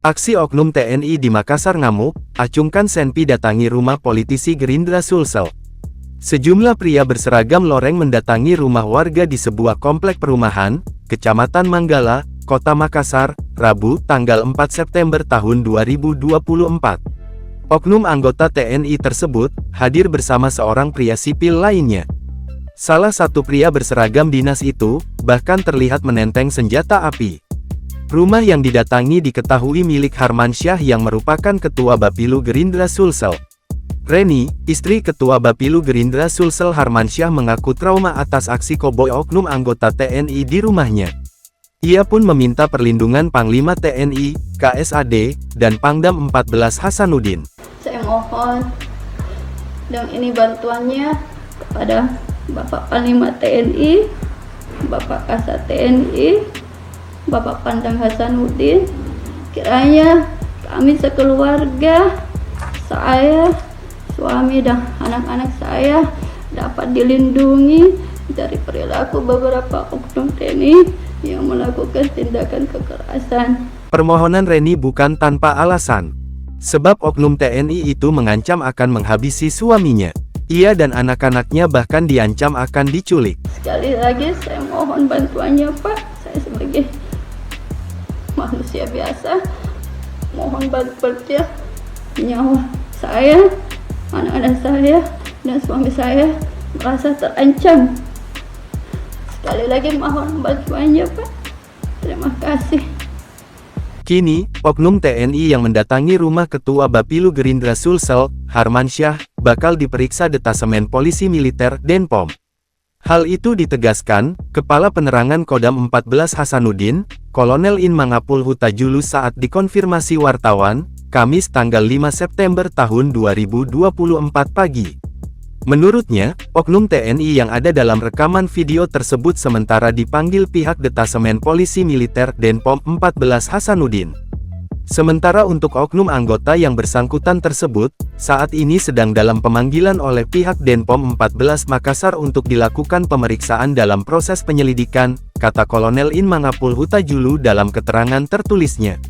Aksi oknum TNI di Makassar ngamuk, acungkan Senpi datangi rumah politisi Gerindra Sulsel. Sejumlah pria berseragam loreng mendatangi rumah warga di sebuah komplek perumahan, Kecamatan Manggala, Kota Makassar, Rabu, tanggal 4 September tahun 2024. Oknum anggota TNI tersebut hadir bersama seorang pria sipil lainnya. Salah satu pria berseragam dinas itu bahkan terlihat menenteng senjata api. Rumah yang didatangi diketahui milik Harmansyah yang merupakan Ketua Bapilu Gerindra Sulsel. Reni, istri Ketua Bapilu Gerindra Sulsel Harmansyah mengaku trauma atas aksi koboi oknum anggota TNI di rumahnya. Ia pun meminta perlindungan Panglima TNI, KSAD, dan Pangdam 14 Hasanuddin. Saya mohon, dan ini bantuannya kepada Bapak Panglima TNI, Bapak Kasat TNI, Bapak Pangdam Hasanuddin, kiranya kami sekeluarga, saya, suami dan anak-anak saya dapat dilindungi dari perilaku beberapa oknum TNI yang melakukan tindakan kekerasan. Permohonan Reni bukan tanpa alasan. Sebab oknum TNI itu mengancam akan menghabisi suaminya. Ia dan anak-anaknya bahkan diancam akan diculik. Sekali lagi saya mohon bantuannya Pak, saya sebagai manusia biasa mohon bantuan nyawa saya, anak-anak saya, dan suami saya merasa terancam. Sekali lagi mohon bantuannya Pak, terima kasih. Kini, oknum TNI yang mendatangi rumah Ketua Bapilu Gerindra Sulsel, Harmansyah, bakal diperiksa Detasemen Polisi Militer Denpom. Hal itu ditegaskan Kepala Penerangan Kodam 14 Hasanuddin, Kolonel In Mangapul Hutajulu saat dikonfirmasi wartawan, Kamis tanggal 5 September tahun 2024 pagi. Menurutnya, oknum TNI yang ada dalam rekaman video tersebut sementara dipanggil pihak Detasemen Polisi Militer Denpom 14 Hasanuddin. Sementara untuk oknum anggota yang bersangkutan tersebut, saat ini sedang dalam pemanggilan oleh pihak Denpom 14 Makassar untuk dilakukan pemeriksaan dalam proses penyelidikan, kata Kolonel In Mangapul Hutajulu dalam keterangan tertulisnya.